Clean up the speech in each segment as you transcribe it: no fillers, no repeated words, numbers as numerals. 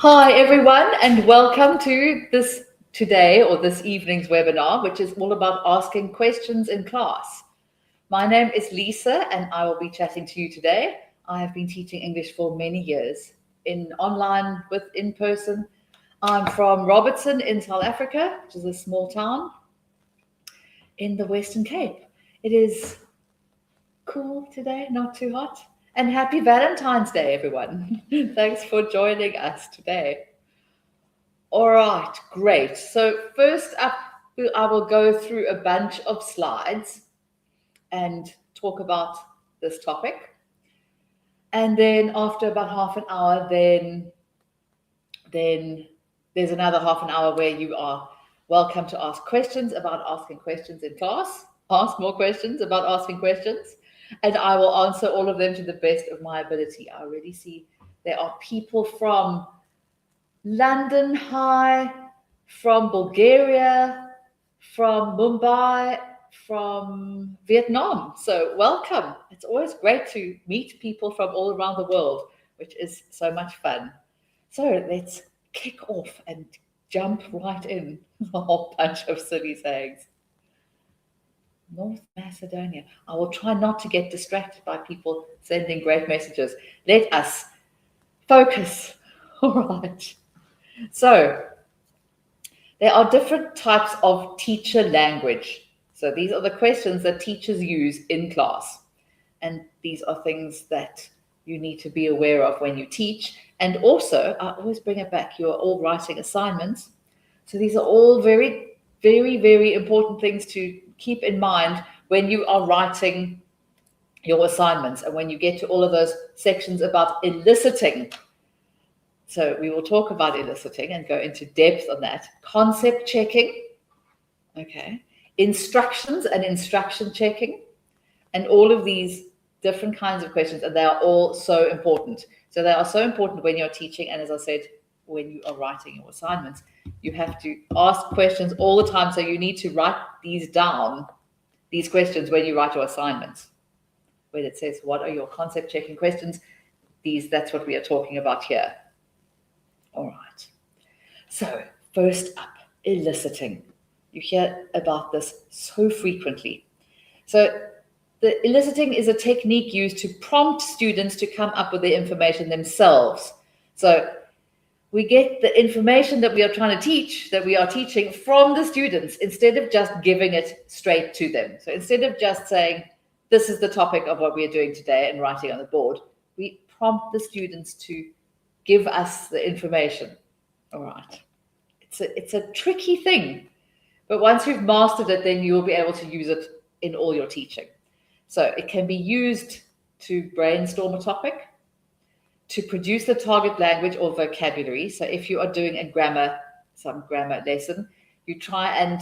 Hi everyone, and welcome to this evening's webinar, which is all about asking questions in class. My name is Lisa and I will be chatting to you today. I have been teaching English for many years, online with in person. I'm from Robertson in South Africa, which is a small town in the Western Cape. It is cool today, not too hot. And happy Valentine's Day, everyone. Thanks for joining us today. All right, great. So first up, I will go through a bunch of slides and talk about this topic. And then after about half an hour, then there's another half an hour where you are welcome to ask questions about asking questions in class, ask more questions about asking questions, and I will answer all of them to the best of my ability. I already see there are people from London, hi, from Bulgaria, from Mumbai, from Vietnam. So welcome. It's always great to meet people from all around the world, which is so much fun. So let's kick off and jump right in. A whole bunch of silly sayings. North Macedonia. I will try not to get distracted by people sending great messages. Let us focus. All right. So there are different types of teacher language. So these are the questions that teachers use in class. And these are things that you need to be aware of when you teach. And also, I always bring it back, you're all writing assignments. So these are all very, very, very important things to keep in mind when you are writing your assignments and when you get to all of those sections about eliciting. So we will talk about eliciting and go into depth on that. Concept checking, okay, instructions and instruction checking, and all of these different kinds of questions, and they are all so important. So they are so important when you're teaching, and as I said, when you are writing your assignments, you have to ask questions all the time. So you need to write these down, these questions, when you write your assignments, where it says, what are your concept checking questions? That's what we are talking about here. All right. So first up, eliciting. You hear about this so frequently. So the eliciting is a technique used to prompt students to come up with the information themselves. So we get the information that we are trying to teach, that we are teaching from the students, instead of just giving it straight to them. So instead of just saying, this is the topic of what we are doing today and writing on the board, we prompt the students to give us the information. All right. It's a tricky thing, but once you've mastered it, then you'll be able to use it in all your teaching. So it can be used to brainstorm a topic, to produce the target language or vocabulary. So if you are doing some grammar lesson, you try and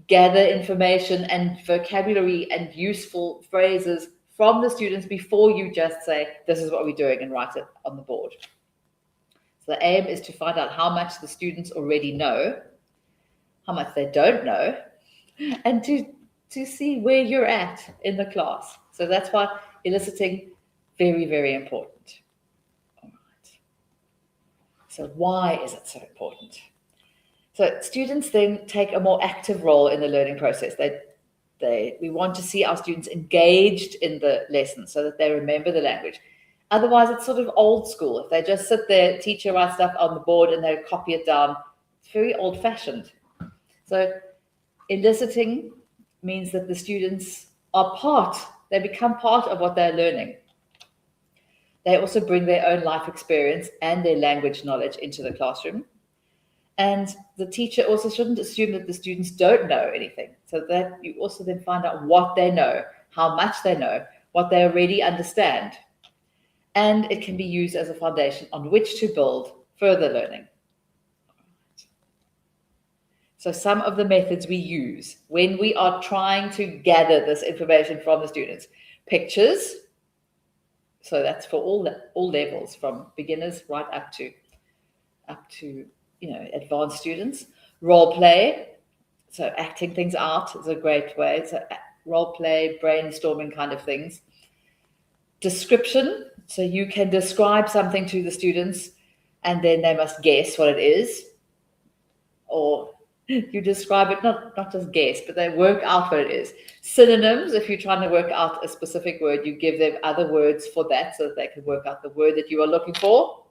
gather information and vocabulary and useful phrases from the students before you just say, this is what we're doing, and write it on the board. So the aim is to find out how much the students already know, how much they don't know, and to see where you're at in the class. So that's why eliciting, very, very important. All right. So why is it so important? So students then take a more active role in the learning process. We want to see our students engaged in the lesson so that they remember the language. Otherwise, it's sort of old school. If they just sit there, teacher writes stuff on the board and they copy it down, it's very old-fashioned. So eliciting means that the students they become part of what they're learning. They also bring their own life experience and their language knowledge into the classroom. And the teacher also shouldn't assume that the students don't know anything. So that you also then find out what they know, how much they know, what they already understand. And it can be used as a foundation on which to build further learning. So some of the methods we use when we are trying to gather this information from the students: pictures. So that's for all levels, from beginners right up to advanced students. Role play, so acting things out is a great way. So role play, brainstorming kind of things. Description, so you can describe something to the students and then they must guess what it is, or you describe it, not just guess, but they work out what it is. Synonyms, if you're trying to work out a specific word, you give them other words for that so that they can work out the word that you are looking for.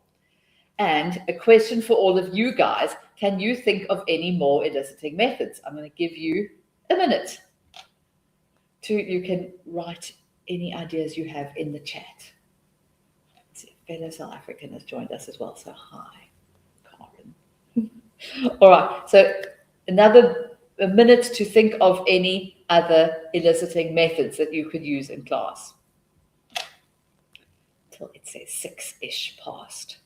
And a question for all of you guys, can you think of any more eliciting methods? I'm going to give you a minute. You can write any ideas you have in the chat. Fellow South African has joined us as well, so hi, Karen. All right, so a minute to think of any other eliciting methods that you could use in class. Till it says 6-ish past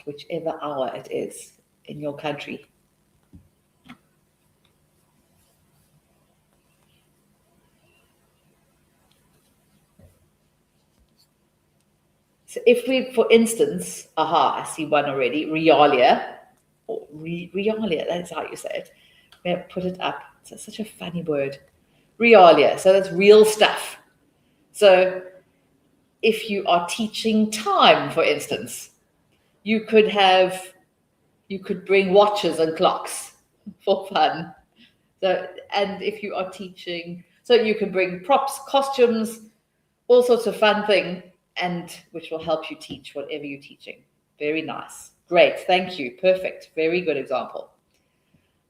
whichever hour it is in your country. So if we, for instance, I see one already, realia, or realia, that's how you say it. May I put it up? It's such a funny word. Realia, so that's real stuff. So if you are teaching time, for instance, you could bring watches and clocks for fun. So, and if you are teaching, so you can bring props, costumes, all sorts of fun thing, and which will help you teach whatever you're teaching. Very nice. Great. Thank you. Perfect. Very good example.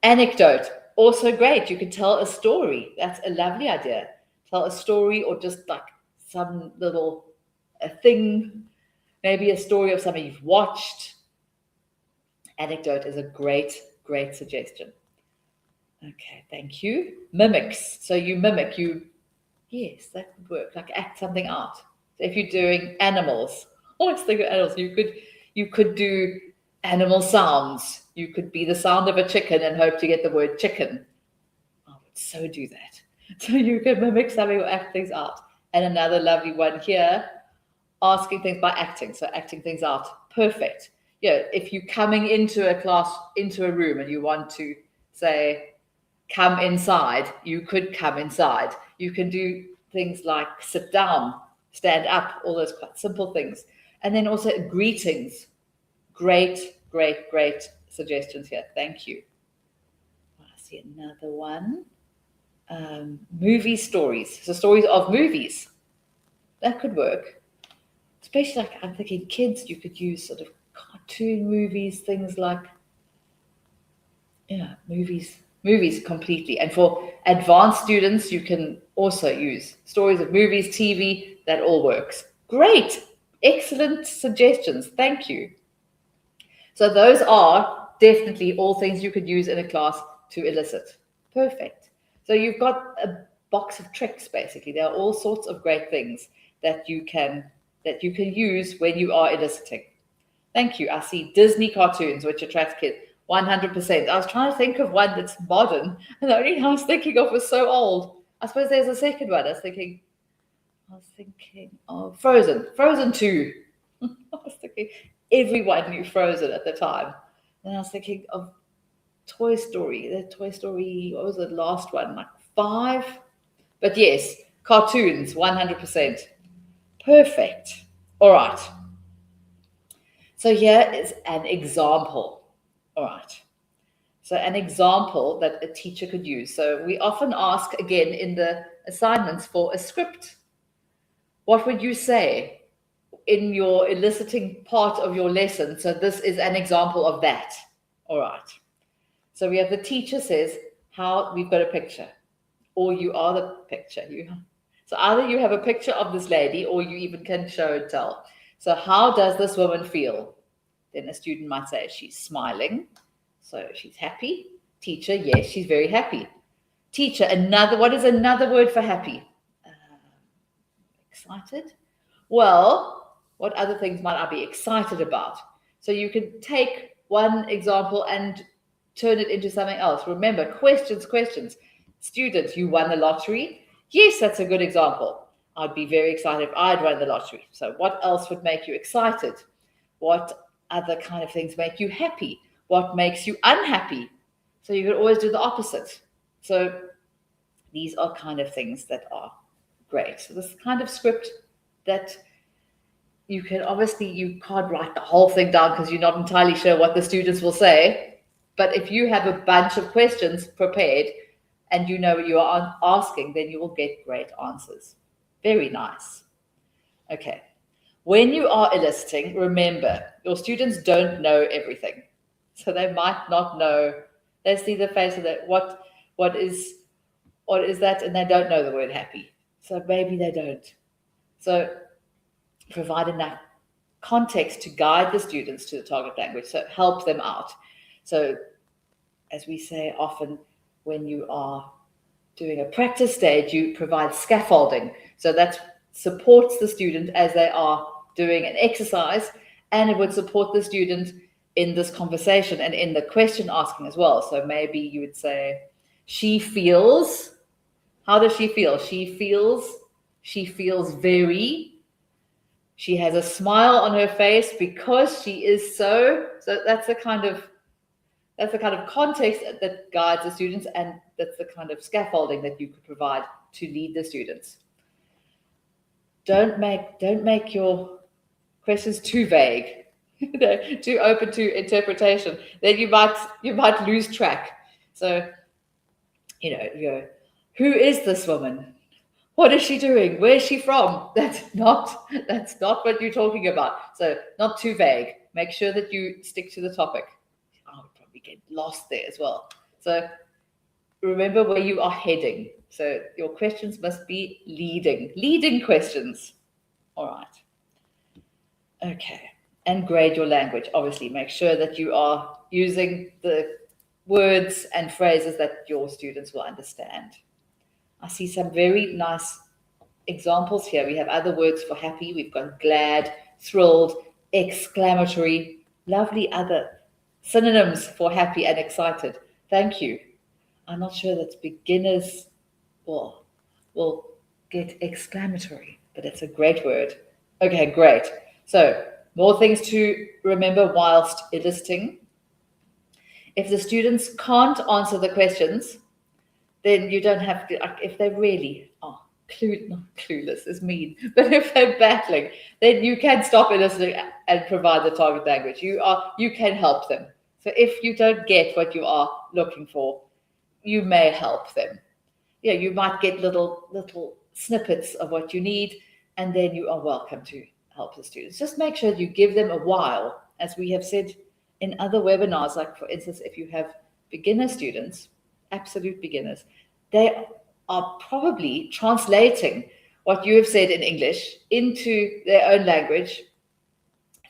Anecdote. Also great. You could tell a story. That's a lovely idea. Tell a story, or just like some little thing, maybe a story of something you've watched. Anecdote is a great suggestion. Okay, thank you. Mimics. So you mimic, yes, that would work. Like act something out. So if you're doing animals, always think of animals. You could do animal sounds. You could be the sound of a chicken and hope to get the word chicken. I would so do that. So you can mimic something or act things out. And another lovely one here, asking things by acting. So acting things out. Perfect. Yeah, if you're coming into a class, into a room, and you want to say, come inside, you could come inside. You can do things like sit down, stand up, all those quite simple things. And then also greetings. Great suggestions here. Thank you. I see another one. Movie stories. So stories of movies. That could work. Especially like, I'm thinking kids, you could use sort of cartoon movies, things like, yeah, movies completely. And for advanced students, you can also use stories of movies, TV, that all works. Great. Excellent suggestions. Thank you. So those are definitely all things you could use in a class to elicit. Perfect. So you've got a box of tricks, basically. There are all sorts of great things that you can use when you are eliciting. Thank you. I see Disney cartoons, which attract kids. 100%. I was trying to think of one that's modern, and the only one I was thinking of was so old. I suppose there's a second one. I was thinking of Frozen. Frozen 2. I was thinking everyone knew Frozen at the time. And I was thinking of Toy Story. The Toy Story, what was the last one? Like 5? But yes, cartoons, 100%. Perfect. All right. So here is an example. All right. So an example that a teacher could use. So we often ask, again, in the assignments for a script. What would you say in your eliciting part of your lesson? So this is an example of that. All right. So we have the teacher says, we've got a picture, or you are the picture. So either you have a picture of this lady, or you even can show and tell. So how does this woman feel? Then a student might say, she's smiling. So she's happy. Teacher, yes, she's very happy. Teacher, what is another word for happy? Excited. Well, what other things might I be excited about? So you can take one example and turn it into something else. Remember, questions. Students, you won the lottery? Yes, that's a good example. I'd be very excited if I'd won the lottery. So what else would make you excited? What other kind of things make you happy? What makes you unhappy? So you could always do the opposite. So these are kind of things that are great. So this kind of script that you can't write the whole thing down because you're not entirely sure what the students will say. But if you have a bunch of questions prepared and you know what you are asking, then you will get great answers. Very nice. Okay. When you are eliciting, remember, your students don't know everything. So they might not know. They see the face of that. What is that? And they don't know the word happy. So maybe they don't. So provide enough context to guide the students to the target language. So help them out. So as we say often, when you are doing a practice stage, you provide scaffolding. So that supports the student as they are doing an exercise, and it would support the student in this conversation and in the question asking as well. So maybe you would say, she feels, how does she feel? She feels very, she has a smile on her face because she is so that's the kind of context that guides the students, and that's the kind of scaffolding that you could provide to lead the students. Don't make your questions too vague, too open to interpretation. Then you might lose track. So, you go, who is this woman? What is she doing? Where is she from? That's not what you're talking about. So not too vague. Make sure that you stick to the topic. I would probably get lost there as well. So remember where you are heading. So your questions must be leading questions. All right. Okay. And grade your language. Obviously, make sure that you are using the words and phrases that your students will understand. I see some very nice examples here. We have other words for happy. We've got glad, thrilled, exclamatory, lovely other synonyms for happy and excited. Thank you. I'm not sure that beginners will get exclamatory, but it's a great word. Okay, great. So more things to remember whilst eliciting. If the students can't answer the questions, then you don't have to, if they really are not clueless is mean, but if they're battling, then you can stop eliciting and provide the target language. You can help them. So if you don't get what you are looking for, you may help them. You might get little snippets of what you need, and then you are welcome to help the students. Just make sure you give them a while, as we have said in other webinars, like for instance, if you have beginner students, absolute beginners, they are probably translating what you have said in English into their own language,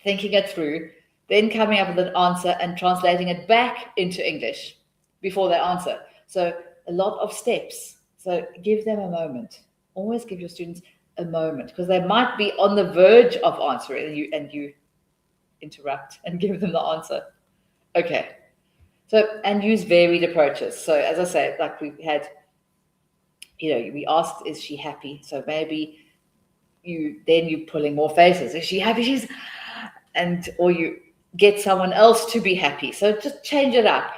thinking it through, then coming up with an answer and translating it back into English before they answer. So a lot of steps. So give them a moment. Always give your students a moment, because they might be on the verge of answering, and you interrupt and give them the answer. Okay. So, and use varied approaches. So as I say, like we had, we asked, is she happy? So maybe you're pulling more faces. Is she happy? Or you get someone else to be happy. So just change it up.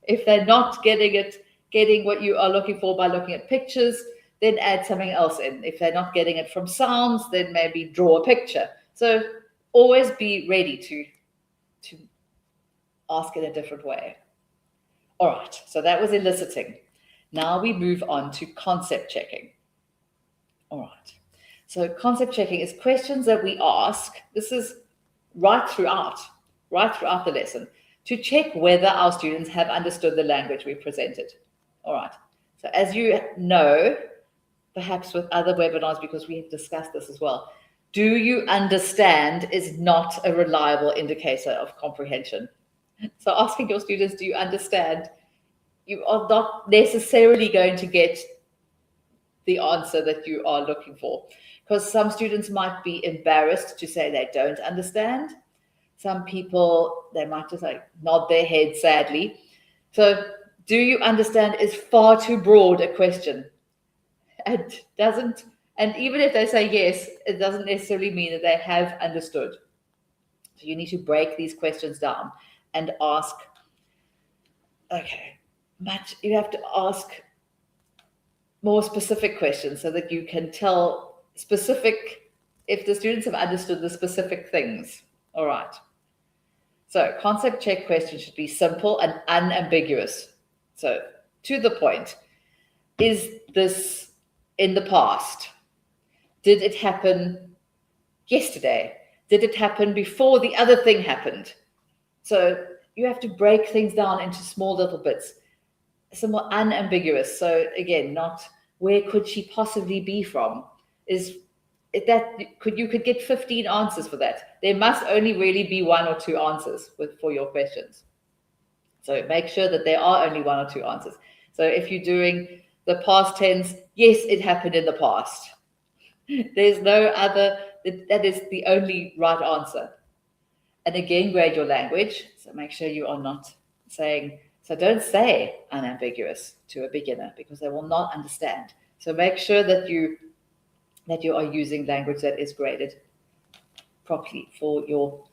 If they're not getting what you are looking for by looking at pictures, then add something else in. If they're not getting it from sounds, then maybe draw a picture. So always be ready to ask in a different way. All right, so that was eliciting. Now we move on to concept checking. All right, so concept checking is questions that we ask. This is right throughout the lesson, to check whether our students have understood the language we presented. All right, so as you know, perhaps with other webinars, because we have discussed this as well, do you understand is not a reliable indicator of comprehension. So asking your students, do you understand? You are not necessarily going to get the answer that you are looking for, because some students might be embarrassed to say they don't understand. Some people, they might just nod their head sadly. So do you understand is far too broad a question. And even if they say yes, it doesn't necessarily mean that they have understood. So you need to break these questions down and ask, you have to ask more specific questions so that you can tell specific if the students have understood the specific things. All right. So concept check question should be simple and unambiguous. So to the point. Is this in the past? Did it happen yesterday? Did it happen before the other thing happened? So you have to break things down into small little bits, somewhat unambiguous. So again, not where could she possibly be from? Is that you could get 15 answers for that. There must only really be one or two answers for your questions. So make sure that there are only one or two answers. So if you're doing the past tense, yes, it happened in the past. There's no other, that is the only right answer. And again, grade your language. So make sure you are not saying, so don't say unambiguous to a beginner because they will not understand. So make sure that you are using language that is graded properly for your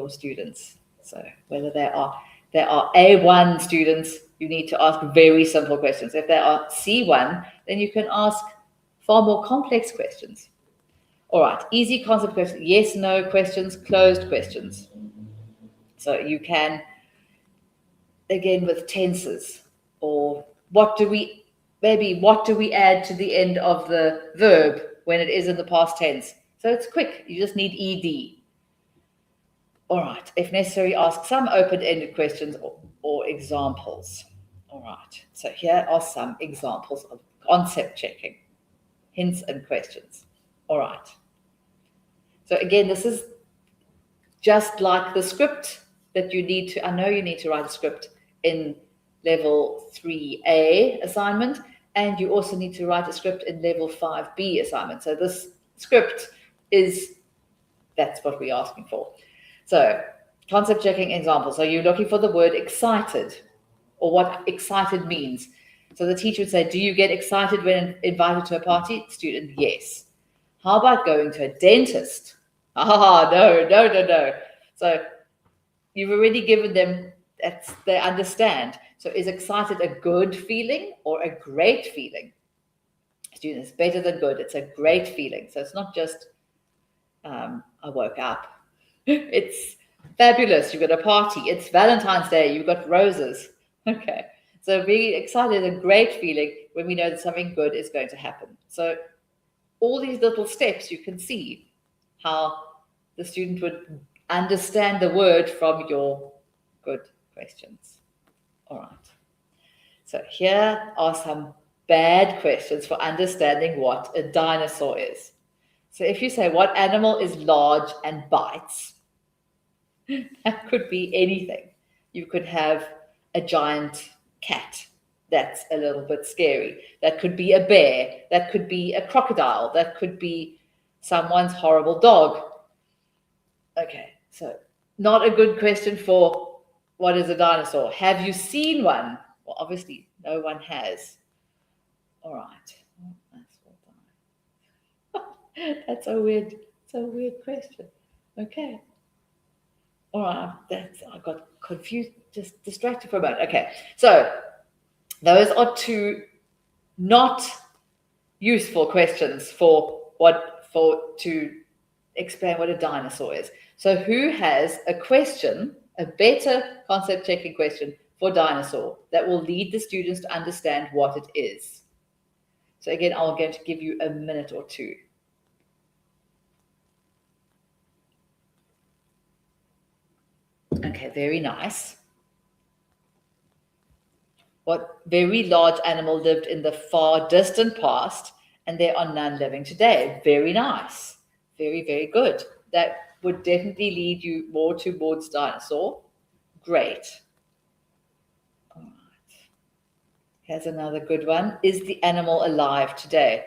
students. So whether they are A1 students, you need to ask very simple questions. If they are C1, then you can ask far more complex questions. All right, easy concept questions, yes, no questions, closed questions. So you can, again, with tenses, or what do we add to the end of the verb when it is in the past tense? So it's quick, you just need ED. All right, if necessary, ask some open-ended questions or examples. All right, so here are some examples of concept checking, hints and questions. All right. So again, this is just like the script that you need to, I know you need to write a script in level 3A assignment, and you also need to write a script in level 5B assignment. So this script that's what we're asking for. So concept checking example. So you're looking for the word excited or what excited means. So the teacher would say, do you get excited when invited to a party? Student, yes. How about going to a dentist? No. So you've already given them that they understand. So is excited a good feeling or a great feeling? Student, it's better than good. It's a great feeling. So it's not just, I woke up. It's fabulous. You've got a party. It's Valentine's Day. You've got roses. Okay. So being excited is a great feeling when we know that something good is going to happen. So all these little steps, you can see how the student would understand the word from your good questions. All right. So here are some bad questions for understanding what a dinosaur is. So if you say, what animal is large and bites? That could be anything. You could have a giant cat. That's a little bit scary. That could be a bear. That could be a crocodile. That could be someone's horrible dog. Okay, so not a good question for what is a dinosaur. Have you seen one? Well, obviously, no one has. All right. That's a weird question. Okay. All right, I got confused, just distracted for a moment. Okay, so those are two not useful questions to explain what a dinosaur is. So who has a question, a better concept checking question for dinosaur that will lead the students to understand what it is? So again, I'm going to give you a minute or two. Okay, very nice. What very large animal lived in the far distant past and there are none living today? Very nice. Very, very good. That would definitely lead you more towards dinosaur. Great. All right. Here's another good one. Is the animal alive today?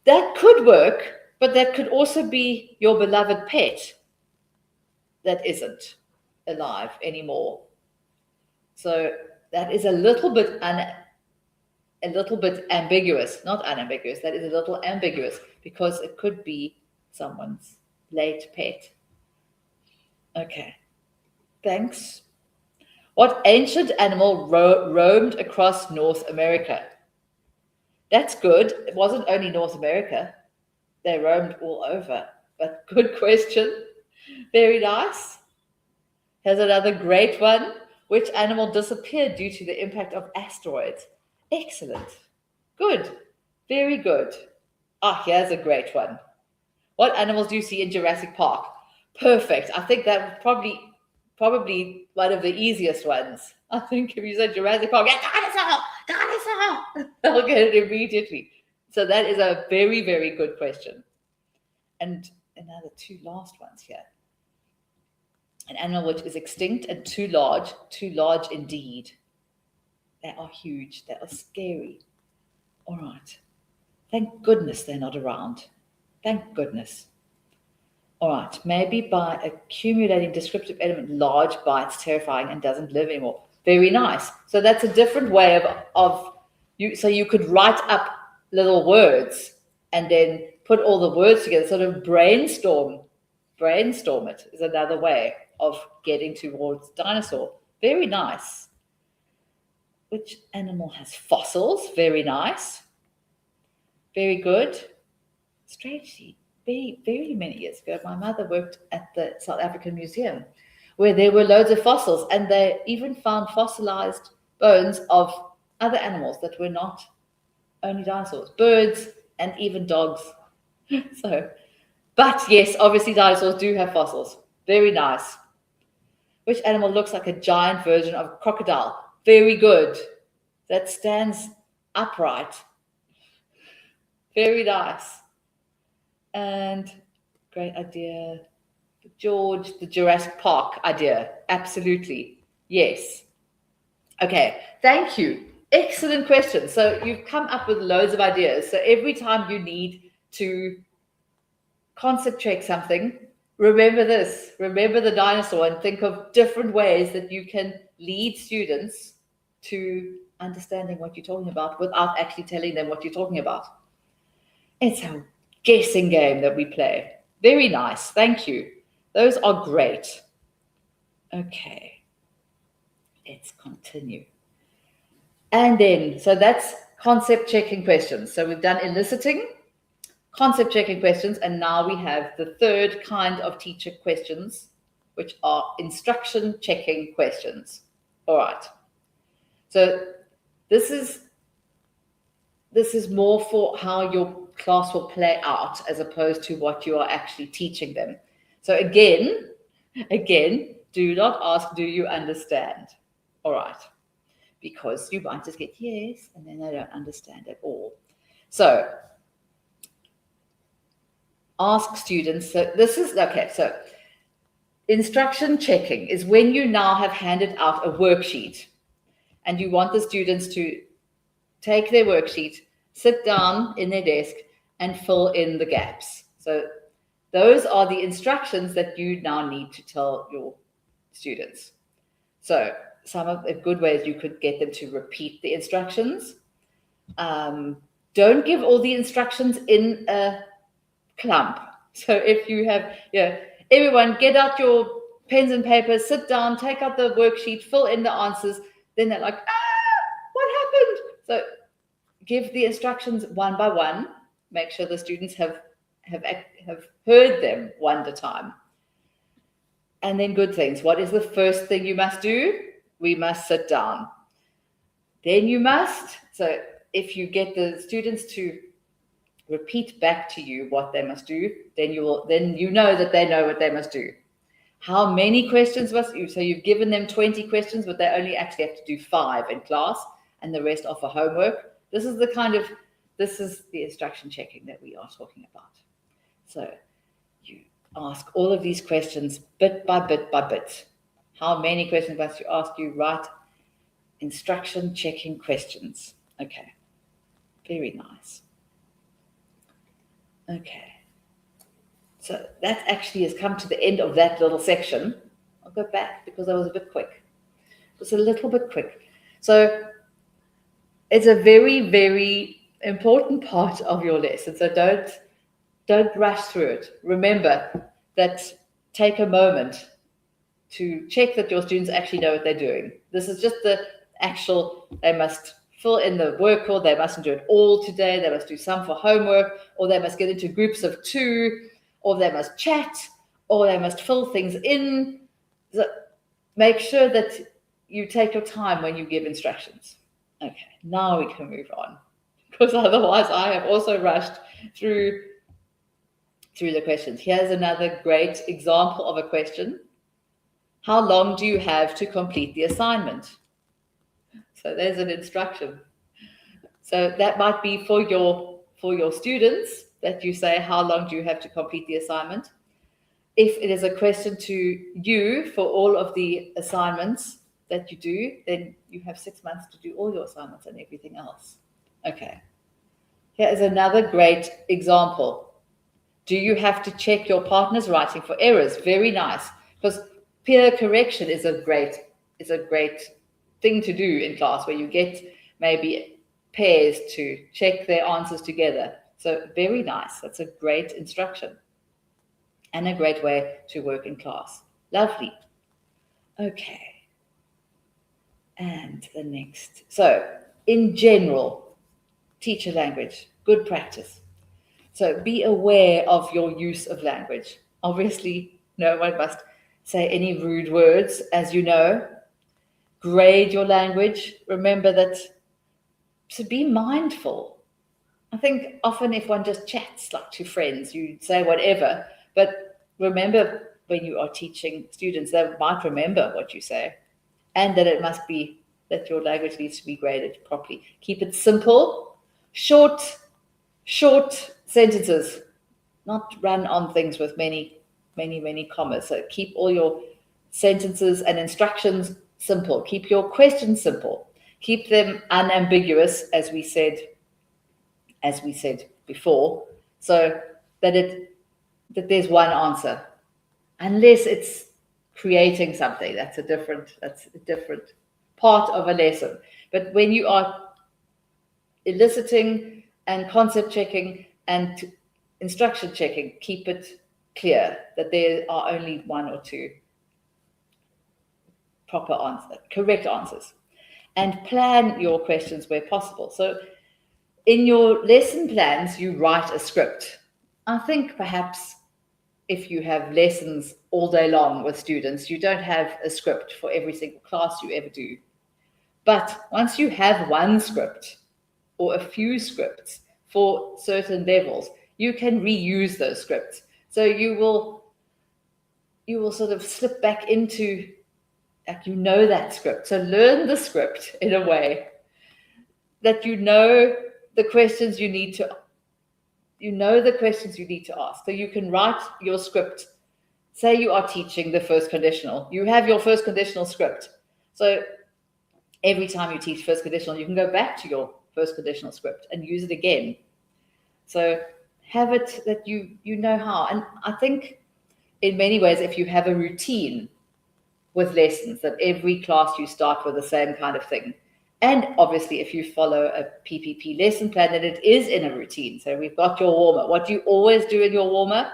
That could work, but that could also be your beloved pet that isn't alive anymore. So that is a little bit ambiguous, not unambiguous. That is a little ambiguous because it could be someone's late pet. Okay, thanks. What ancient animal roamed across North America? That's good. It wasn't only North America. They roamed all over. But good question. Very nice. Here's another great one. Which animal disappeared due to the impact of asteroids? Excellent. Good. Very good. Here's a great one. What animals do you see in Jurassic Park? Perfect. I think that was probably one of the easiest ones. I think if you said Jurassic Park, yeah, dinosaur, they'll get it immediately. So that is a very, very good question. And another two last ones here. An animal which is extinct and too large indeed. They are huge. They are scary. All right. Thank goodness they're not around. Thank goodness. All right. Maybe by accumulating descriptive element, large bites, terrifying, and doesn't live anymore. Very nice. So that's a different way of you. So you could write up little words and then put all the words together, sort of brainstorm it is another way of getting towards dinosaur. Very nice. Which animal has fossils? Very nice. Very good. Strangely, very many years ago, my mother worked at the South African Museum where there were loads of fossils, and they even found fossilized bones of other animals that were not only dinosaurs, birds and even dogs. But yes, obviously dinosaurs do have fossils. Very nice. Which animal looks like a giant version of a crocodile? Very good. That stands upright. Very nice. And great idea. George, the Jurassic Park idea. Absolutely. Yes. Okay. Thank you. Excellent question. So you've come up with loads of ideas. So every time you need to concept check something, remember this. Remember the dinosaur and think of different ways that you can lead students to understanding what you're talking about without actually telling them what you're talking about. It's a guessing game that we play. Very nice. Thank you. Those are great. Okay. Let's continue. And then, so that's concept checking questions. So we've done eliciting, concept checking questions, and now we have the third kind of teacher questions, which are instruction checking questions. All right. So this is more for how your class will play out as opposed to what you are actually teaching them. So again, do not ask, do you understand? All right. Because you might just get yes, and then they don't understand at all. So ask students. So this is, okay, so instruction checking is when you now have handed out a worksheet and you want the students to take their worksheet, sit down in their desk and fill in the gaps. So those are the instructions that you now need to tell your students. So some of the good ways you could get them to repeat the instructions. Don't give all the instructions in a clump. So if you have, everyone get out your pens and papers, sit down, take out the worksheet, fill in the answers, then they're like, what happened? So give the instructions one by one. Make sure the students have heard them one at a time. And then good things. What is the first thing you must do? We must sit down. Then you must, so if you get the students to repeat back to you what they must do, then you know that they know what they must do. How many questions must you? So you've given them 20 questions, but they only actually have to do 5 in class, and the rest are for homework. This is the instruction checking that we are talking about. So you ask all of these questions bit by bit by bit. How many questions must you ask? You write instruction checking questions. Okay, very nice. Okay, so that actually has come to the end of that little section. I'll go back because I was a bit quick. It was a little bit quick. So it's a very, very important part of your lesson. So don't rush through it. Remember that take a moment to check that your students actually know what they're doing. This is just the actual, they must fill in the work call. They mustn't do it all today. They must do some for homework, or they must get into groups of 2, or they must chat, or they must fill things in. So make sure that you take your time when you give instructions. Okay, now we can move on, because otherwise I have also rushed through the questions. Here's another great example of a question. How long do you have to complete the assignment? So there's an instruction. So that might be for your students, that you say, how long do you have to complete the assignment? If it is a question to you for all of the assignments that you do, then you have 6 months to do all your assignments and everything else. Okay. Here is another great example. Do you have to check your partner's writing for errors? Very nice. Because peer correction is a great thing to do in class, where you get maybe pairs to check their answers together. So very nice. That's a great instruction and a great way to work in class. Lovely. Okay. And the next. So in general, teach a language, good practice. So be aware of your use of language. Obviously, no one must say any rude words, as you know. Grade your language. Remember that, to be mindful. I think often if one just chats like to friends, you say whatever, but remember when you are teaching students, they might remember what you say, and that it must be that your language needs to be graded properly. Keep it simple, short sentences, not run on things with many commas. So keep all your sentences and instructions simple. Keep your questions simple. Keep them unambiguous, as we said before, so that there's one answer, unless it's creating something. That's a different part of a lesson. But when you are eliciting and concept checking and instruction checking, keep it clear that there are only 1 or 2 correct answers, and plan your questions where possible. So in your lesson plans, you write a script. I think perhaps if you have lessons all day long with students, you don't have a script for every single class you ever do. But once you have one script or a few scripts for certain levels, you can reuse those scripts. So you will sort of slip back into, like, you know that script. So learn the script in a way that you know the questions you need to ask. So you can write your script. Say you are teaching the first conditional. You have your first conditional script. So every time you teach first conditional, you can go back to your first conditional script and use it again. So have it that you know how. And I think in many ways, if you have a routine with lessons, that every class you start with the same kind of thing. And obviously, if you follow a PPP lesson plan, then it is in a routine. So we've got your warm-up. What do you always do in your warm-up?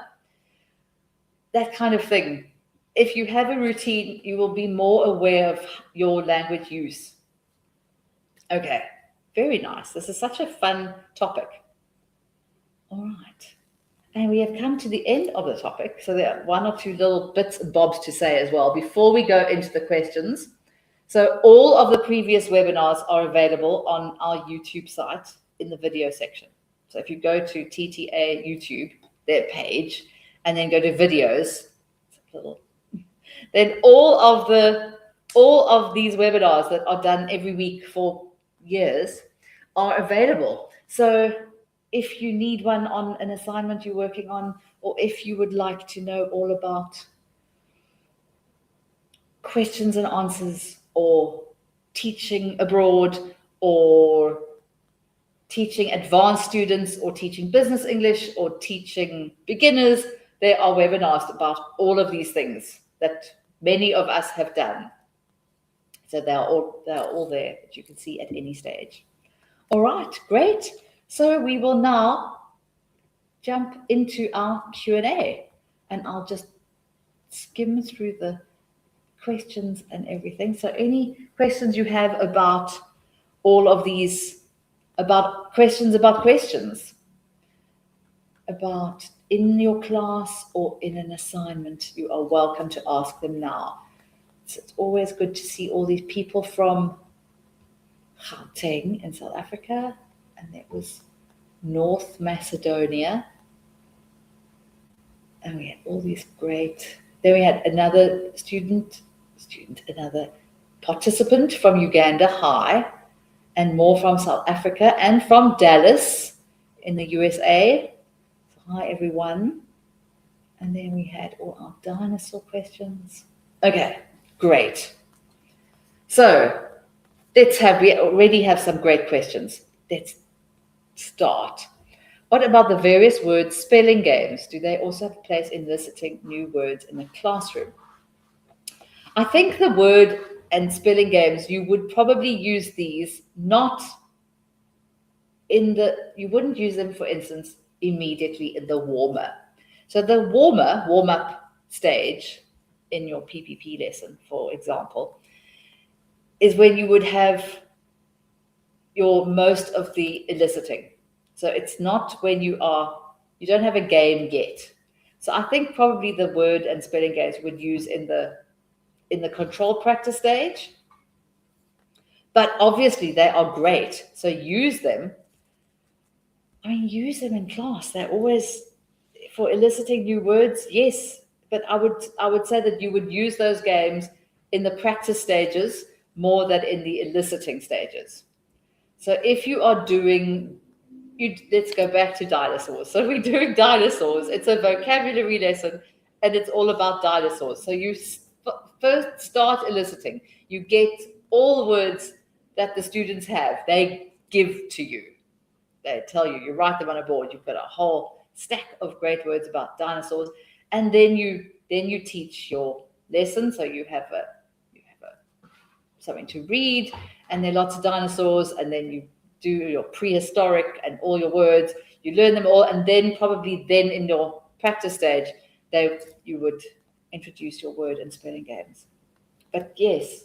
That kind of thing. If you have a routine, you will be more aware of your language use. Okay, very nice. This is such a fun topic. All right. And we have come to the end of the topic. So there are 1 or 2 little bits and bobs to say as well before we go into the questions. So all of the previous webinars are available on our YouTube site in the video section. So if you go to TTA YouTube, their page, and then go to videos, then all of these webinars that are done every week for years are available. So if you need one on an assignment you're working on, or if you would like to know all about questions and answers, or teaching abroad, or teaching advanced students, or teaching business English, or teaching beginners, there are webinars about all of these things that many of us have done. So they are all there that you can see at any stage. All right, great. So we will now jump into our Q&A, and I'll just skim through the questions and everything. So any questions you have about all of these about questions, about in your class or in an assignment, you are welcome to ask them now. So it's always good to see all these people from Gauteng in South Africa, and there was North Macedonia, and we had all these great. Then we had another another participant from Uganda, hi, and more from South Africa and from Dallas in the USA. So hi, everyone. And then we had all our dinosaur questions. Okay, great. So we already have some great questions. Let's start. What about the various word spelling games? Do they also have a place in eliciting new words in the classroom? I think the word and spelling games, you would probably use these not you wouldn't use them, for instance, immediately in the warmer. So the warm-up stage in your PPP lesson, for example, is when you would have your most of the eliciting. So it's not when you don't have a game yet. So I think probably the word and spelling games would use in the control practice stage. But obviously they are great. So use them. I mean, use them in class. They're always for eliciting new words, yes. But I would say that you would use those games in the practice stages more than in the eliciting stages. So if you are let's go back to dinosaurs. So we're doing dinosaurs. It's a vocabulary lesson, and it's all about dinosaurs. So you first start eliciting. You get all the words that the students have. They give to you. They tell you. You write them on a board. You've got a whole stack of great words about dinosaurs, and then you teach your lesson. So you have something to read, and there are lots of dinosaurs, and then you do your prehistoric and all your words. You learn them all, and then probably in your practice stage, you would introduce your word and spelling games. But yes,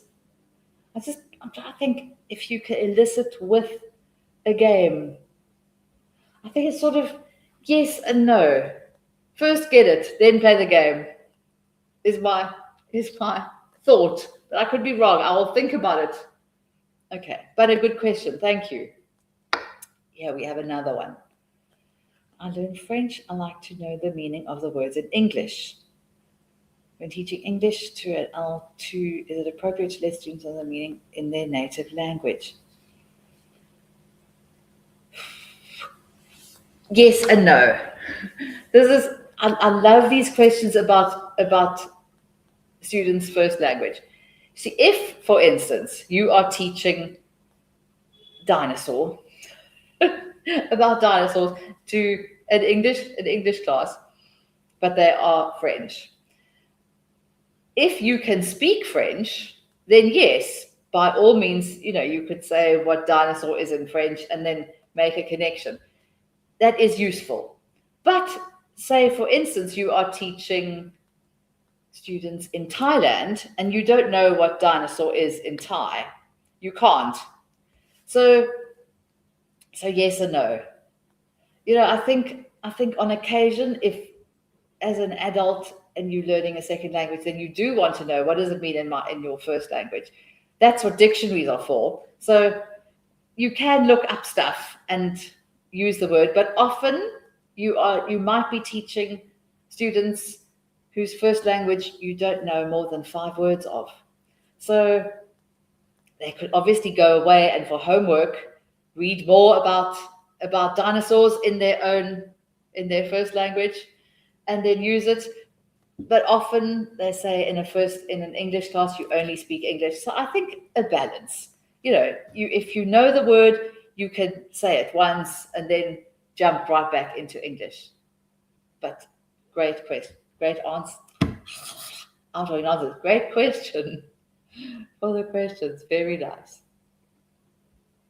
I'm trying to think if you can elicit with a game. I think it's sort of yes and no. First get it, then play the game. Is my thought. But I could be wrong. I will think about it. Okay, but a good question. Thank you. Yeah, we have another one. I learn French. I like to know the meaning of the words in English. When teaching English to an L2, is it appropriate to let students know the meaning in their native language? Yes and no. I love these questions about students' first language. See, if, for instance, you are teaching dinosaur about dinosaurs to an English class, but they are French. If you can speak French, then yes, by all means, you could say what dinosaur is in French and then make a connection. That is useful. But say, for instance, you are teaching students in Thailand and you don't know what dinosaur is in Thai, you can't. So yes or no. I think on occasion, if as an adult and you're learning a second language, then you do want to know what does it mean in your first language. That's what dictionaries are for. So you can look up stuff and use the word, but often you might be teaching students whose first language you don't know more than 5 words of. So they could obviously go away and for homework read more about dinosaurs in their first language and then use it. But often they say in an English class you only speak English. So I think a balance. If you know the word, you can say it once and then jump right back into English. But great question, great answer. Great question for the questions. Very nice.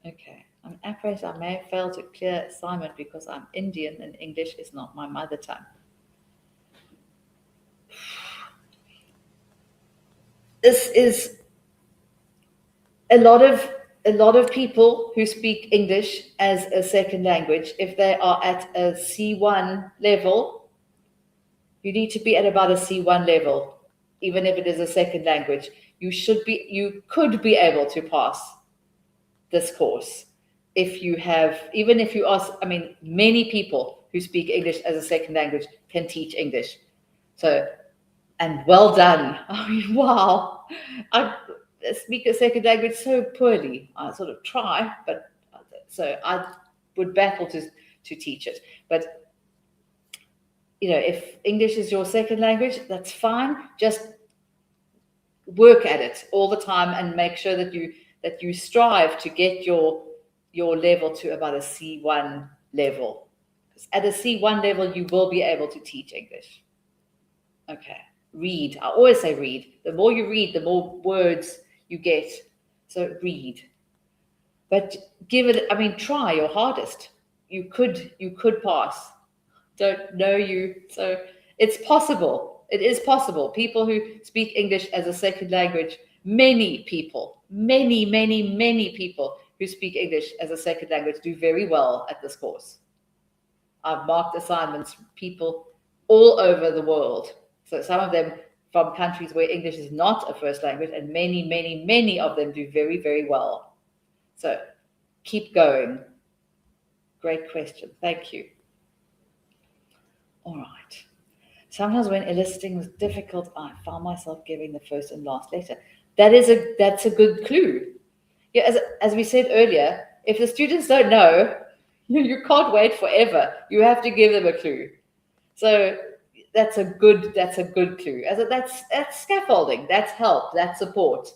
Okay. I'm afraid I may fail to clear assignment because I'm Indian and English is not my mother tongue. This is a lot of a lot of people who speak English as a second language, if they are at a C1 level, you need to be at about a C1 level, even if it is a second language. You could be able to pass this course if you have, even if you ask, I mean, many people who speak English as a second language can teach English. So, and well done. I mean, wow. I speak a second language so poorly. I sort of try, but so I would battle to teach it. But, you know, if English is your second language, that's fine. Just work at it all the time and make sure that you strive to get your level to about a C1 level. At a C1 level, you will be able to teach English. Okay. Read. I always say read. The more you read, the more words you get. So read. But give it, I mean, try your hardest. You could pass. Don't know you. So it's possible. It is possible. People who speak English as a second language, many people who speak English as a second language do very well at this course. I've marked assignments, people all over the world. So some of them from countries where English is not a first language, and many of them do very, very well. So keep going. Great question. Thank you. All right. Sometimes when eliciting was difficult, I found myself giving the first and last letter. That's a good clue. Yeah, as we said earlier, if the students don't know, you can't wait forever. You have to give them a clue. So that's a good clue. That's scaffolding. That's help. That's support.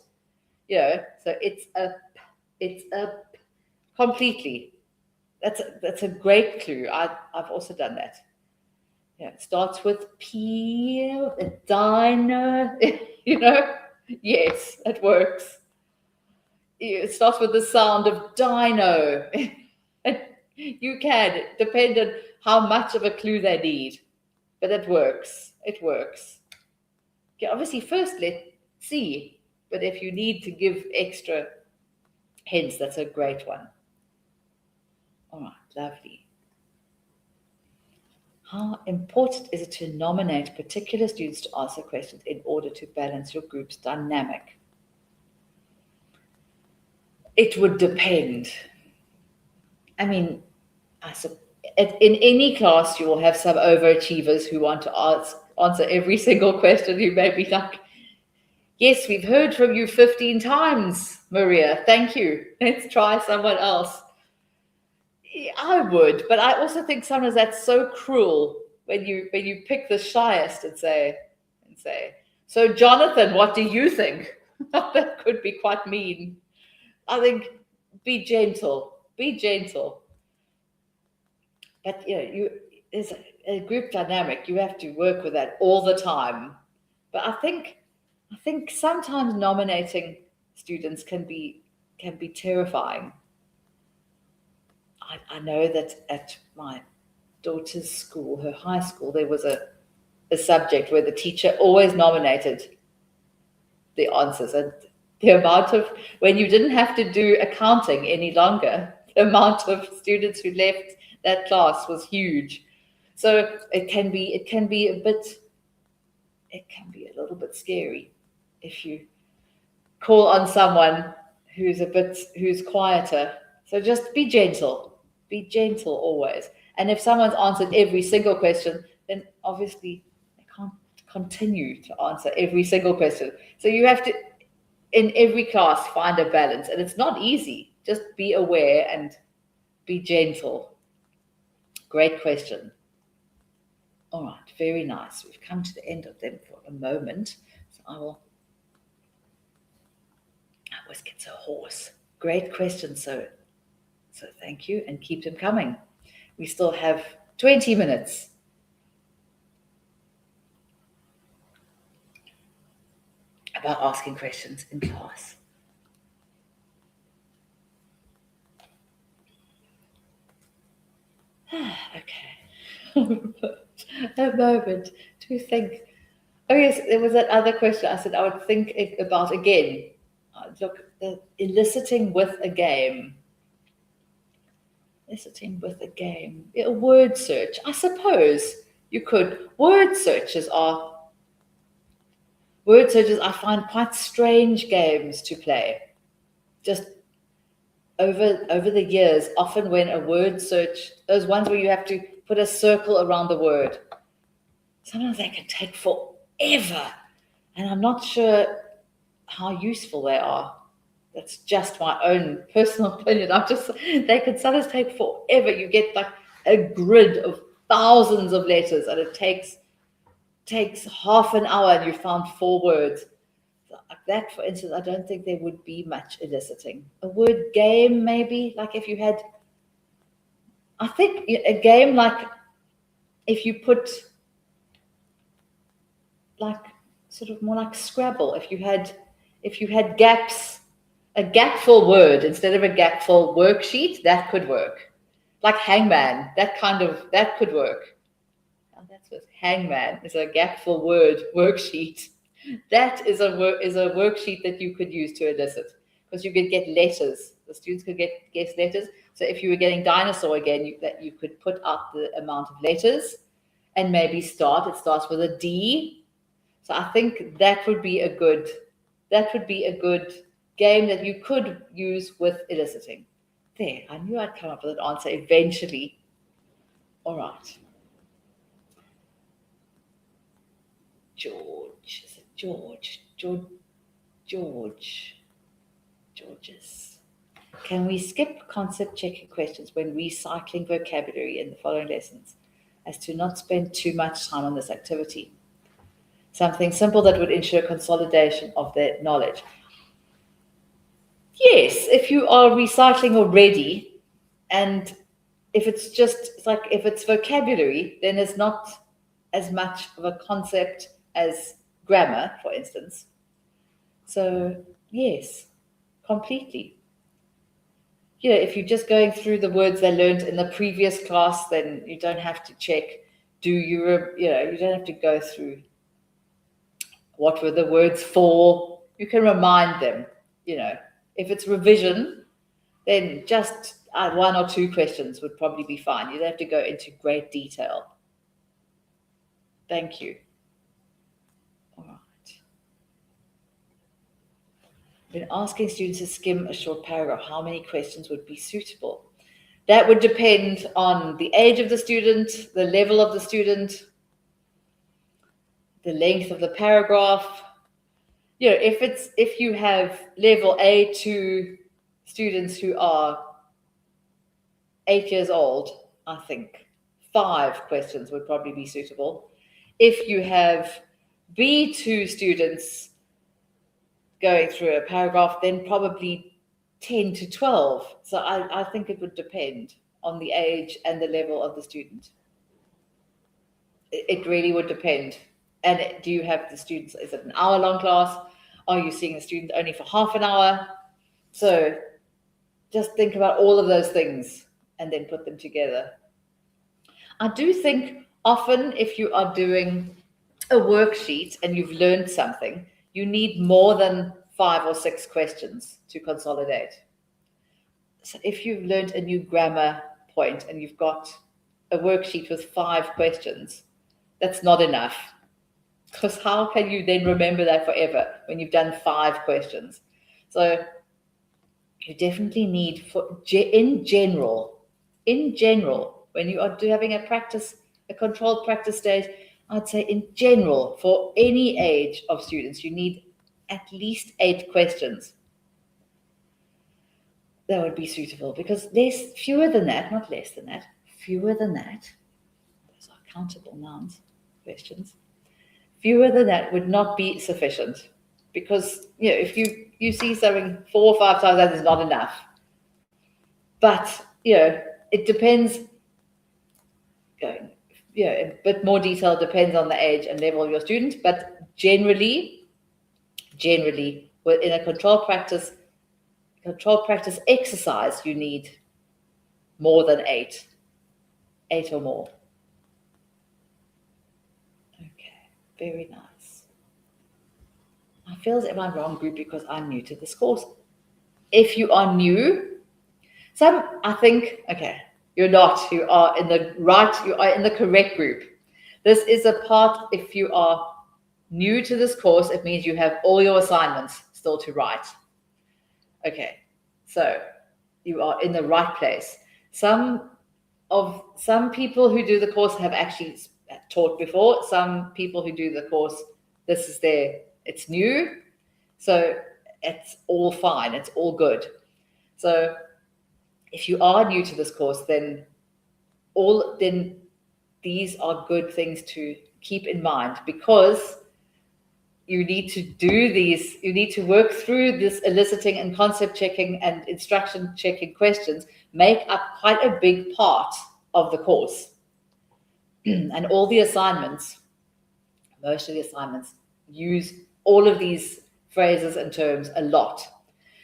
You know, so it's a completely. That's a great clue. I've also done that. Yeah, it starts with P, a diner, you know? Yes, it works. It starts with the sound of dino. You can, depend on how much of a clue they need, but it works. It works. Yeah, obviously, first let's see, but if you need to give extra hints, that's a great one. All right, lovely. How important is it to nominate particular students to answer questions in order to balance your group's dynamic? It would depend. I mean, in any class, you will have some overachievers who want to answer every single question. You may be like, yes, we've heard from you 15 times, Maria. Thank you. Let's try someone else. I would, but I also think sometimes that's so cruel when you pick the shyest and say, so Jonathan, what do you think? That could be quite mean. I think be gentle. But you know, there's a group dynamic. You have to work with that all the time. But I think sometimes nominating students can be terrifying. I know that at my daughter's school, her high school, there was a subject where the teacher always nominated the answers, and the amount of, when you didn't have to do accounting any longer, the amount of students who left that class was huge. So it can be a little bit scary if you call on someone who's quieter. So just be gentle always. And if someone's answered every single question, then obviously they can't continue to answer every single question. So you have to, in every class, find a balance. And it's not easy. Just be aware and be gentle. Great question. All right, very nice. We've come to the end of them for a moment. So I always get so hoarse. Great question. So thank you, and keep them coming. We still have 20 minutes. About asking questions in class. Okay. A moment to think. Oh yes, there was that other question I said I would think about again. Look, the eliciting with a game. Eliciting with a game. A word search. I suppose you could. Word searches, I find quite strange games to play. Just over the years, often when a word search, those ones where you have to put a circle around the word, sometimes they can take forever. And I'm not sure how useful they are. That's just my own personal opinion. They could sometimes take forever. You get like a grid of thousands of letters, and it takes half an hour, and you found 4 words. Like that, for instance, I don't think there would be much eliciting. A word game, maybe, like if you had, I think a game like if you put like sort of more like Scrabble, if you had gaps, a gapful word instead of a gapful worksheet, that could work. Like hangman, that could work. Oh, that's what hangman is, a gapful word worksheet. That is a worksheet that you could use to elicit, because you could get letters. The students could guess letters. So if you were getting dinosaur again, you could put out the amount of letters and maybe start. It starts with a D. So I think that would be a good game that you could use with eliciting. There, I knew I'd come up with an answer eventually. All right. George. Is it George? Georges. Can we skip concept checking questions when recycling vocabulary in the following lessons, as to not spend too much time on this activity? Something simple that would ensure consolidation of their knowledge. Yes, if you are recycling already, and if it's vocabulary, then it's not as much of a concept as grammar, for instance. So yes, completely. If you're just going through the words they learned in the previous class, then you don't have to check. You don't have to go through what were the words for. You can remind them. If it's revision, then just 1 or 2 questions would probably be fine. You don't have to go into great detail. Thank you. All right. When asking students to skim a short paragraph, how many questions would be suitable? That would depend on the age of the student, the level of the student, the length of the paragraph. If you have level A2 students who are 8 years old, I think 5 questions would probably be suitable. If you have B2 students going through a paragraph, then probably 10 to 12. So I think it would depend on the age and the level of the student. It really would depend. And do you have the students, is it an hour-long class? Are you seeing the student only for half an hour? So just think about all of those things and then put them together. I do think often if you are doing a worksheet and you've learned something, you need more than 5 or 6 questions to consolidate. So if you've learned a new grammar point and you've got a worksheet with 5 questions, that's not enough. Because how can you then remember that forever when you've done 5 questions? So you definitely need, in general, when you are having a controlled practice stage, I'd say in general, for any age of students, you need at least 8 questions. That would be suitable, because fewer than that, not less than that, fewer than that, those are countable nouns, questions, fewer than that would not be sufficient, because if you see something 4 or 5 times, that is not enough. But it depends. A bit more detail depends on the age and level of your student, but generally, in a control practice exercise, you need more than 8 or more. Okay, very nice. I feel as if I'm wrong group because I'm new to this course. If you are new, I think, okay, you're not. You are in the correct group. This is a part, if you are new to this course, it means you have all your assignments still to write. Okay, so you are in the right place. Some people who do the course have actually taught before. Some people who do the course, it's new. So it's all fine. It's all good. So if you are new to this course, then these are good things to keep in mind, because you need to work through this eliciting and concept checking and instruction checking questions, make up quite a big part of the course. And all the assignments, most of the assignments, use all of these phrases and terms a lot.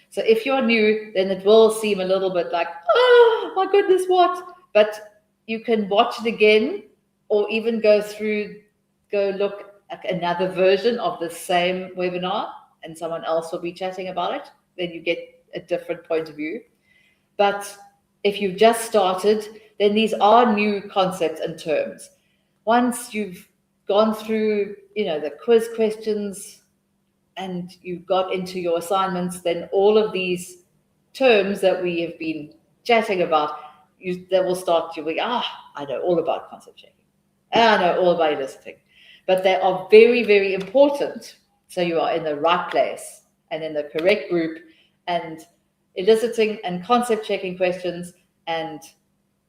So if you're new, then it will seem a little bit like, oh my goodness, what? But you can watch it again, or even go look at another version of the same webinar, and someone else will be chatting about it. Then you get a different point of view. But if you've just started, then these are new concepts and terms. Once you've gone through, the quiz questions and you've got into your assignments, then all of these terms that we have been chatting about, they will start to be, I know all about concept checking. I know all about eliciting. But they are very, very important. So you are in the right place and in the correct group, and eliciting and concept checking questions and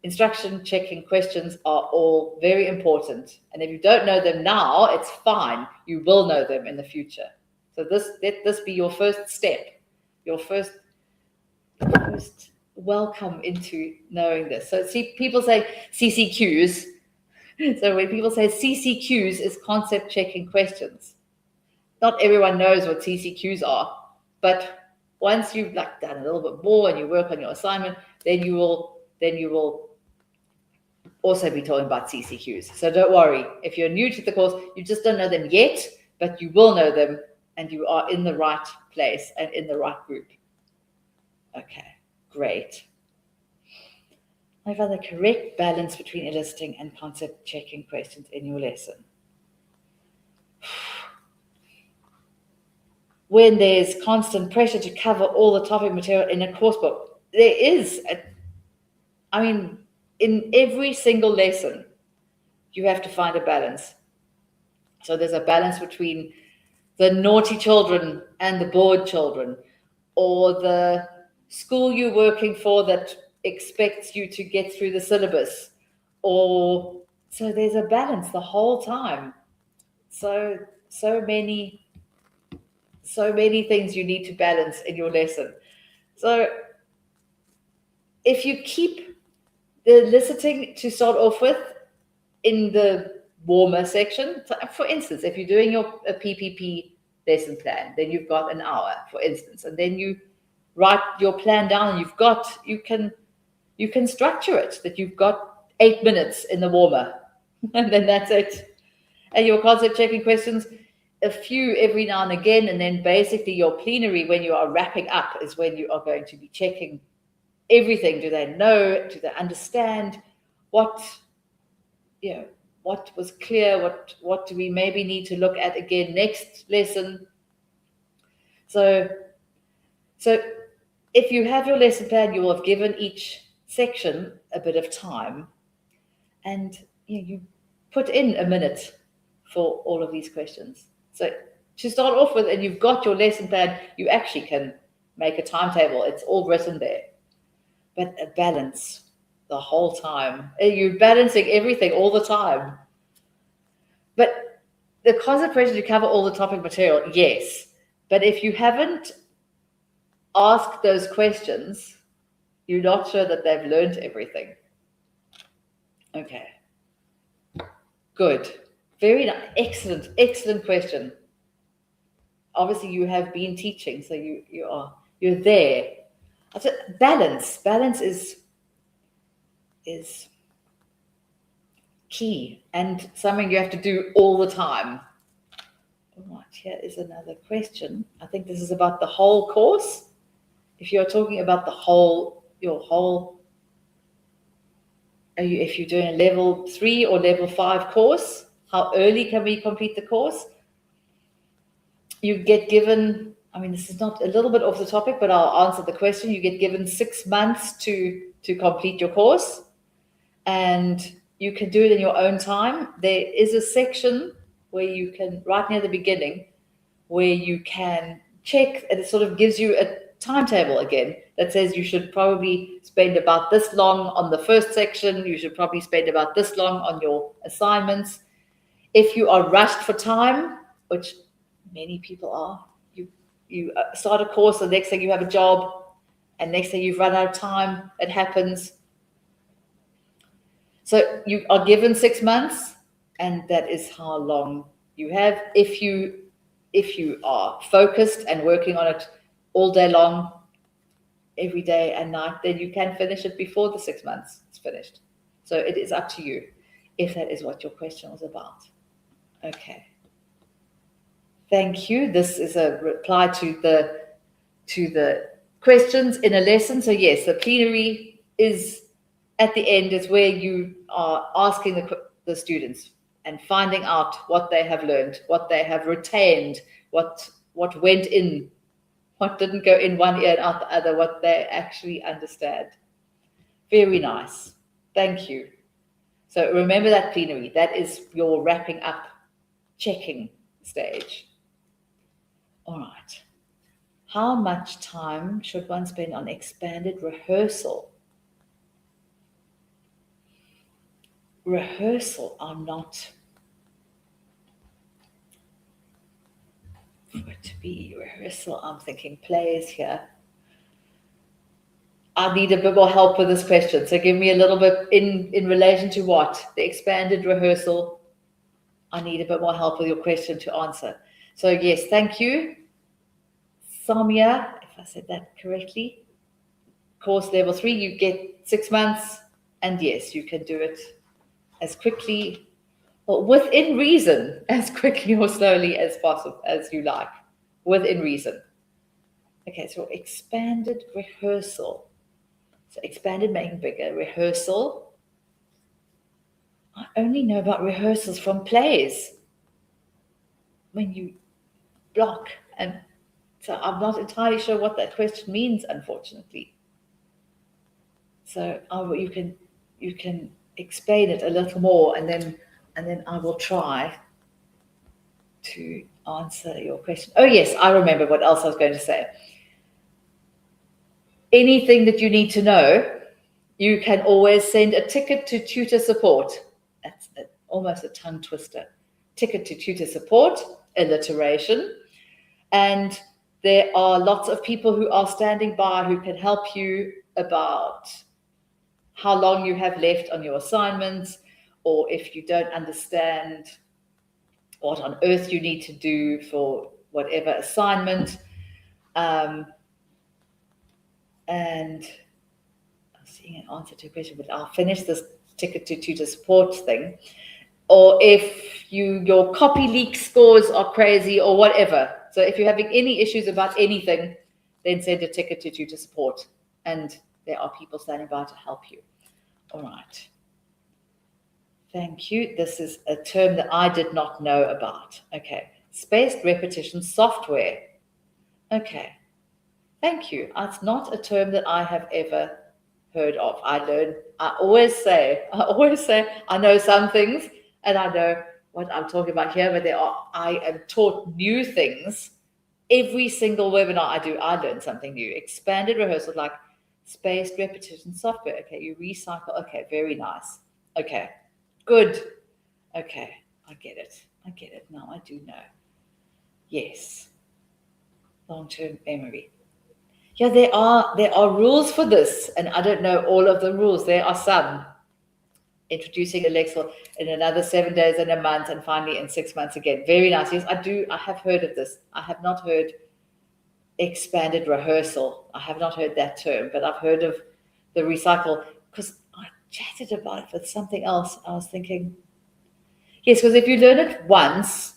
instruction checking questions are all very important. And if you don't know them now, it's fine. You will know them in the future. So let this be your first step, your first welcome into knowing this. So see, people say CCQs. So when people say CCQs is concept checking questions, not everyone knows what CCQs are, but once you've done a little bit more and you work on your assignment, then you will also be talking about CCQs. So don't worry, if you're new to the course, you just don't know them yet, but you will know them, and you are in the right place and in the right group. Okay, great. I found the correct balance between eliciting and concept checking questions in your lesson. When there's constant pressure to cover all the topic material in a course book, there is, in every single lesson, you have to find a balance. So there's a balance between the naughty children and the bored children, or the school you're working for that expects you to get through the syllabus, so there's a balance the whole time. So many things you need to balance in your lesson. So if you keep the eliciting to start off with in the warmer section, for instance, if you're doing a PPP lesson plan, then you've got an hour, for instance, and then you write your plan down, and you can structure it that you've got 8 minutes in the warmer, and then that's it. And your concept checking questions, a few every now and again, and then basically your plenary, when you are wrapping up, is when you are going to be checking everything. Do they know? Do they understand? What was clear? What do we maybe need to look at again next lesson? So if you have your lesson plan, you will have given each section a bit of time, and you put in a minute for all of these questions. So to start off with, and you've got your lesson plan, you actually can make a timetable. It's all written there. But a balance the whole time. You're balancing everything all the time. But the concentration to cover all the topic material, yes. But if you haven't asked those questions, you're not sure that they've learned everything. Okay. Good. Very nice. Excellent question. Obviously, you have been teaching, so you're there. Balance is key, and something you have to do all the time. All right, here is another question. I think this is about the whole course. If you're talking about if you're doing a level 3 or level 5 course, how early can we complete the course? You get given, I mean, this is not a little bit off the topic, but I'll answer the question. You get given 6 months to complete your course, and you can do it in your own time. There is a section where you can, right near the beginning, where you can check, and it sort of gives you a timetable again that says you should probably spend about this long on the first section, you should probably spend about this long on your assignments. If you are rushed for time, which many people are, you start a course, the next thing you have a job, and next thing you've run out of time, it happens. So you are given 6 months, and that is how long you have. If you are focused and working on it all day long, every day and night, then you can finish it before the 6 months is finished. So it is up to you if that is what your question was about. Okay. Thank you. This is a reply to the questions in a lesson. So yes, the plenary is at the end is where you are asking the students and finding out what they have learned, what they have retained, what went in, what didn't go in one ear and out the other, what they actually understand. Very nice. Thank you. So remember that plenary. That is your wrapping up, checking stage. All right. How much time should one spend on expanded rehearsal? Rehearsal, I'm not, for it to be rehearsal, I'm thinking plays here. I need a bit more help with this question. So give me a little bit in relation to what? The expanded rehearsal. I need a bit more help with your question to answer. So yes, thank you. Samia, if I said that correctly. Course level 3, you get 6 months, and yes, you can do it as quickly, or within reason, as quickly or slowly as possible, as you like, within reason. Okay, so expanded rehearsal. So expanded, making bigger, rehearsal. I only know about rehearsals from plays. When you block, and so I'm not entirely sure what that question means, unfortunately. So you can explain it a little more, and then I will try to answer your question. Oh yes, I remember what else I was going to say. Anything that you need to know, you can always send a ticket to tutor support. That's almost a tongue twister. Ticket to tutor support, alliteration. And there are lots of people who are standing by who can help you about how long you have left on your assignments, or if you don't understand what on earth you need to do for whatever assignment. And I'm seeing an answer to a question, but I'll finish this ticket to tutor support thing. Or if your copy leak scores are crazy or whatever. So if you're having any issues about anything, then send a ticket to tutor support, and there are people standing by to help you. All right. Thank you. This is a term that I did not know about. Okay. Spaced repetition software. Okay. Thank you. It's not a term that I have ever heard of. I always say I know some things, and I know what I'm talking about here, but I am taught new things. Every single webinar I do, I learn something new. Expanded rehearsal, like spaced repetition software. Okay, you recycle. Okay, very nice. Okay, good. Okay, I get it. Now I do know. Yes. Long-term memory. Yeah, there are rules for this, and I don't know all of the rules. There are some. Introducing Alexa in another 7 days and a month, and finally in 6 months again. Very nice. Yes, I have heard of this. I have not heard expanded rehearsal. I have not heard that term, but I've heard of the recycle, because I chatted about it with something else. I was thinking, yes, because if you learn it once,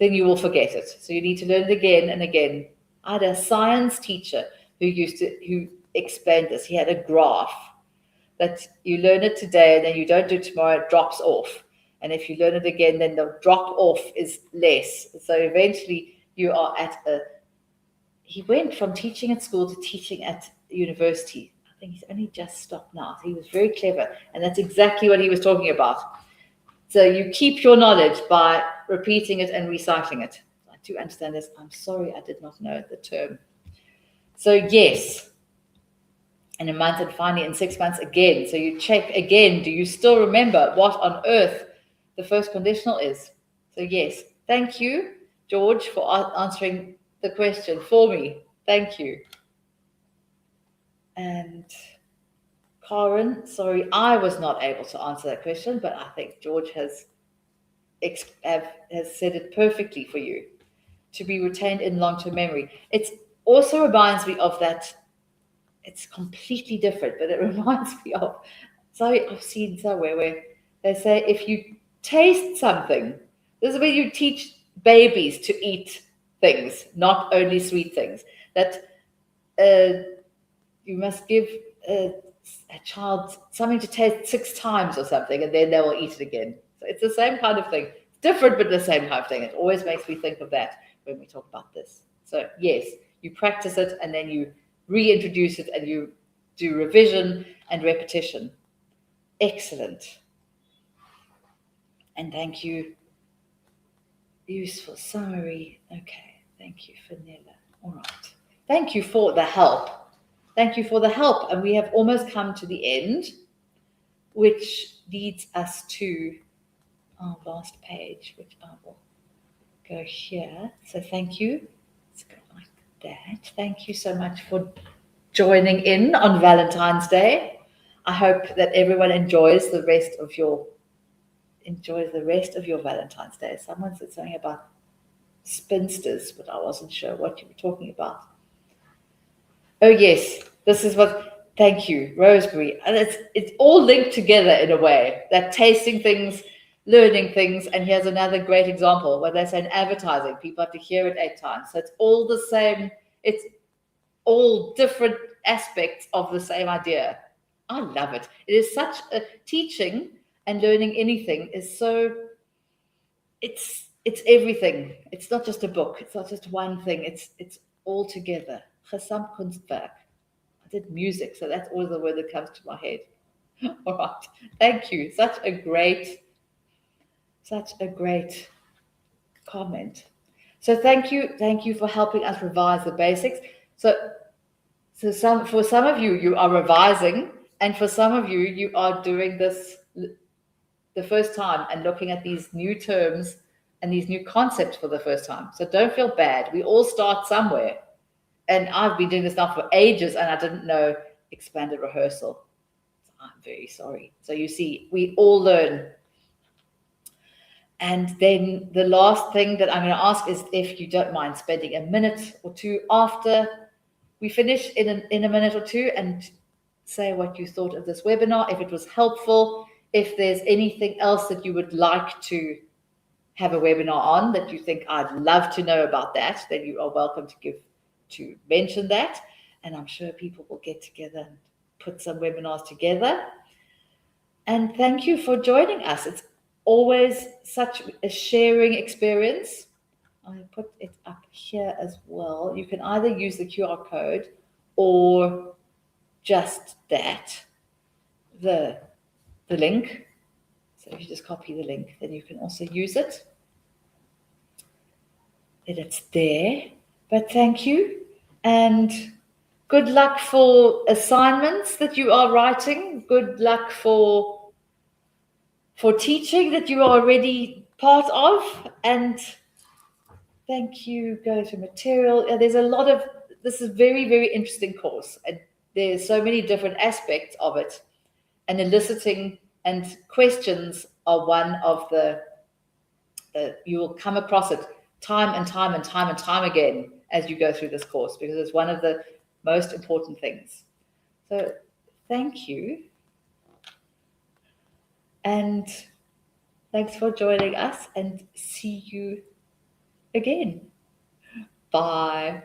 then you will forget it. So you need to learn it again and again. I had a science teacher who explained this. He had a graph that you learn it today and then you don't do it tomorrow, it drops off. And if you learn it again, then the drop off is less. So eventually you are he went from teaching at school to teaching at university. I think he's only just stopped now. He was very clever. And that's exactly what he was talking about. So you keep your knowledge by repeating it and recycling it. I do understand this. I'm sorry I did not know the term. So yes, in a month, and finally in 6 months again. So you check again, do you still remember what on earth the first conditional is? So yes, thank you, George, for answering the question for me. Thank you. And Karen, sorry, I was not able to answer that question, but I think George has said it perfectly for you. To be retained in long-term memory. It also reminds me of that. It's completely different, but it reminds me of, sorry, I've seen somewhere where they say if you taste something, this is where you teach babies to eat things, not only sweet things, that you must give a child something to taste 6 times or something, and then they will eat it again. So it's the same kind of thing. Different, but the same kind of thing. It always makes me think of that when we talk about this. So yes, you practice it and then you reintroduce it and you do revision and repetition. Excellent. And thank you. Useful summary. Okay. Thank you, Vanilla. All right. Thank you for the help. Thank you for the help. And we have almost come to the end, which leads us to our last page, which I will go here. So thank you. Let's go like that. Thank you so much for joining in on Valentine's Day. I hope that everyone enjoys the rest of your Valentine's Day. Someone said something about spinsters, but I wasn't sure what you were talking about. Oh yes, this is what. Thank you, Rosemary. And it's all linked together in a way. That tasting things, learning things, and here's another great example where they say in advertising, people have to hear it 8 times. So it's all the same. It's all different aspects of the same idea. I love it. It is such a teaching and learning anything is so. It's everything. It's not just a book. It's not just one thing. It's all together. Gesamtkunstwerk. I did music, so that's always the word that comes to my head. All right. Thank you. Such a great comment. So thank you for helping us revise the basics. So for some of you, you are revising, and for some of you, you are doing this the first time and looking at these new terms and these new concepts for the first time. So don't feel bad. We all start somewhere. And I've been doing this now for ages and I didn't know expanded rehearsal. So I'm very sorry. So you see, we all learn. And then the last thing that I'm going to ask is if you don't mind spending a minute or two after we finish in a minute or two and say what you thought of this webinar, if it was helpful, if there's anything else that you would like to have a webinar on that you think I'd love to know about that, then you are welcome to mention that. And I'm sure people will get together and put some webinars together. And thank you for joining us. It's always such a sharing experience. I put it up here as well. You can either use the QR code or just that, the link. So if you just copy the link, then you can also use it. And it's there. But thank you. And good luck for assignments that you are writing. Good luck for teaching that you are already part of. And thank you. Go to material. There's a lot of, this is very, very interesting course. And there's so many different aspects of it. And eliciting and questions are one of the, you will come across it time and time and time and time again as you go through this course, because it's one of the most important things. So thank you. And thanks for joining us, and see you again. Bye.